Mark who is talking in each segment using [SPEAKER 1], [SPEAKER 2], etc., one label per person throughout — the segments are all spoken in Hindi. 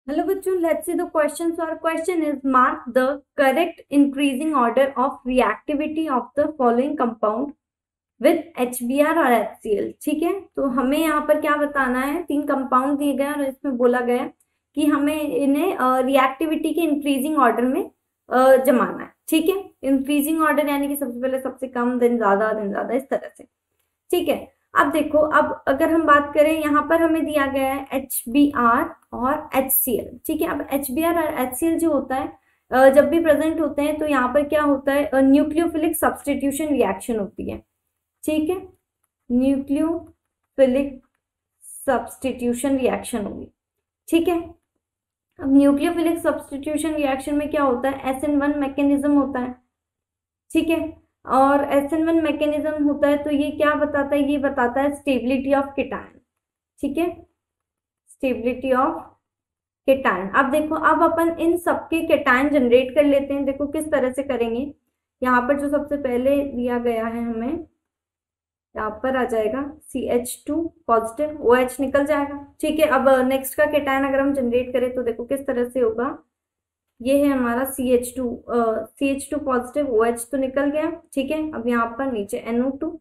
[SPEAKER 1] Hello bachcho, let's see the question. So our question is mark the correct increasing order of reactivity of the following compound with HBr और HCl. ठीक है, तो हमें यहाँ पर क्या बताना है, तीन कंपाउंड दिए गए और इसमें बोला गया कि हमें इन्हें रिएक्टिविटी के इंक्रीजिंग ऑर्डर में जमाना है. ठीक है, इंक्रीजिंग ऑर्डर यानी कि सबसे पहले सबसे कम देन ज्यादा इस तरह से. ठीक है, अब देखो, अब अगर हम बात करें यहाँ पर हमें दिया गया है HBr और HCl. ठीक है, अब HBr और HCl जो होता है जब भी प्रेजेंट होते हैं तो यहाँ पर क्या होता है, न्यूक्लियोफिलिक सब्सटीट्यूशन रिएक्शन होती है. ठीक है, न्यूक्लियोफिलिक सब्सटीट्यूशन रिएक्शन होगी. ठीक है, अब न्यूक्लियोफिलिक सब्सटीट्यूशन रिएक्शन में क्या होता है, SN1 मैकेनिज्म होता है. ठीक है, और SN1 मैकेनिज्म होता है तो ये क्या बताता है, ये बताता है स्टेबिलिटी ऑफ केटायन. ठीक है, स्टेबिलिटी ऑफ केटायन. अब देखो, अब अपन इन सबके केटायन जनरेट कर लेते हैं. देखो किस तरह से करेंगे. यहाँ पर जो सबसे पहले दिया गया है हमें, यहाँ पर आ जाएगा CH2 पॉजिटिव, OH निकल जाएगा. ठीक है, अब नेक्स्ट का केटायन अगर हम जनरेट करें तो देखो किस तरह से होगा. ये है हमारा CH2 पॉजिटिव, OH तो निकल गया. ठीक है, अब यहाँ पर नीचे NO2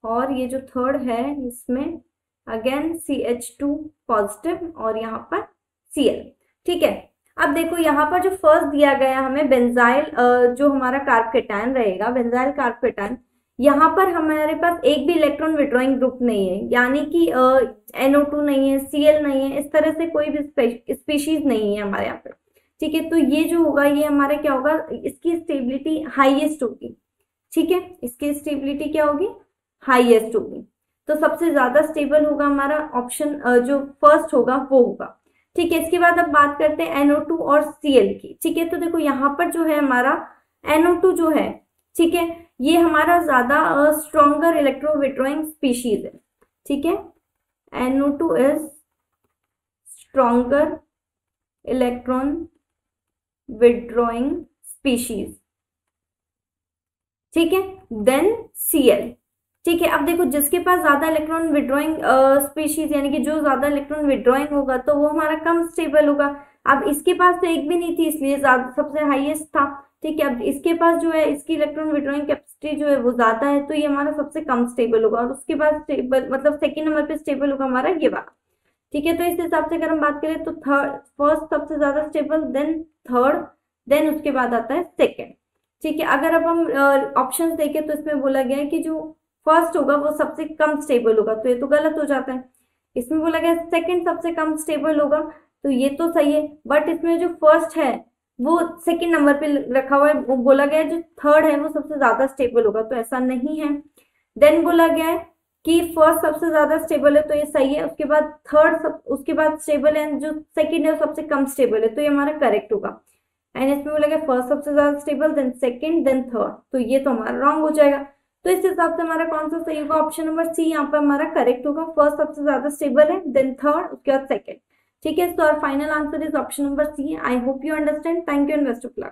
[SPEAKER 1] और ये जो थर्ड है इसमें अगेन CH2 पॉजिटिव और यहाँ पर Cl. ठीक है, अब देखो यहाँ पर जो फर्स्ट दिया गया हमें बेंजाइल, जो हमारा कार्ब केटायन रहेगा, बेंजाइल कार्ब केटायन, यहाँ पर हमारे पास एक भी इलेक्ट्रॉन विड्रॉइंग ग्रुप नहीं है, यानी कि NO2 नहीं है, Cl नहीं है, इस तरह से कोई भी स्पीशीज नहीं है हमारे यहाँ पे. ठीक है, तो ये जो होगा ये हमारा क्या होगा, इसकी स्टेबिलिटी हाईएस्ट होगी. ठीक है, इसकी स्टेबिलिटी क्या होगी, हाईएस्ट होगी. तो सबसे ज्यादा स्टेबल होगा हमारा ऑप्शन जो फर्स्ट होगा वो होगा. ठीक है, इसके बाद अब बात करते हैं NO2 और Cl की. ठीक है, तो देखो यहाँ पर जो है हमारा NO2 जो है, ठीक है, ये हमारा ज्यादा स्ट्रॉन्गर इलेक्ट्रो विड्रॉइंग स्पीशीज है. ठीक है, NO2 is stronger electron withdrawing species. ठीक है, देन Cl. ठीक है, अब देखो जिसके पास ज्यादा इलेक्ट्रॉन विड्रॉइंग स्पीशीज यानी कि जो ज्यादा इलेक्ट्रॉन विड्रॉइंग होगा तो वो हमारा कम स्टेबल होगा. अब इसके पास तो एक भी नहीं थी इसलिए ज्यादा सबसे हाईएस्ट था. ठीक है, अब इसके पास जो है इसकी इलेक्ट्रॉन विड्रॉइंग कैपेसिटी जो है वो ज्यादा है तो ये हमारा सबसे कम स्टेबल होगा. और उसके बाद स्टेबल मतलब सेकेंड नंबर पे स्टेबल होगा हमारा ये वाला. ठीक है, तो इस हिसाब से अगर हम बात करें तो थर्ड फर्स्ट सबसे ज्यादा स्टेबल, देन थर्ड, देन उसके बाद आता है सेकेंड. ठीक है, अगर अब हम ऑप्शंस देखें तो इसमें बोला गया है कि जो फर्स्ट होगा वो सबसे कम स्टेबल होगा, तो ये तो गलत हो जाता है. इसमें बोला गया सेकंड सबसे कम स्टेबल होगा, तो ये तो सही है. बट इसमें जो फर्स्ट है वो सेकंड नंबर पे रखा हुआ है, वो बोला गया है जो थर्ड है वो सबसे ज्यादा स्टेबल होगा, तो ऐसा नहीं है. देन बोला गया है कि फर्स्ट सबसे ज्यादा स्टेबल है, तो ये सही है. उसके बाद थर्ड उसके बाद स्टेबल है, जो सेकंड है वो सबसे कम स्टेबल है, तो ये हमारा करेक्ट होगा. एंड इसमें बोला गया फर्स्ट सबसे ज्यादा stable, then second, then third, तो ये तो हमारा रॉन्ग हो जाएगा. तो इस हिसाब से हमारा कौन सा सही होगा, ऑप्शन नंबर सी यहाँ पर हमारा करेक्ट होगा. फर्स्ट सबसे ज्यादा स्टेबल है, देन थर्ड, उसके बाद सेकंड. ठीक है, तो और final answer is option number C. I hope you understand. Thank you and best of luck.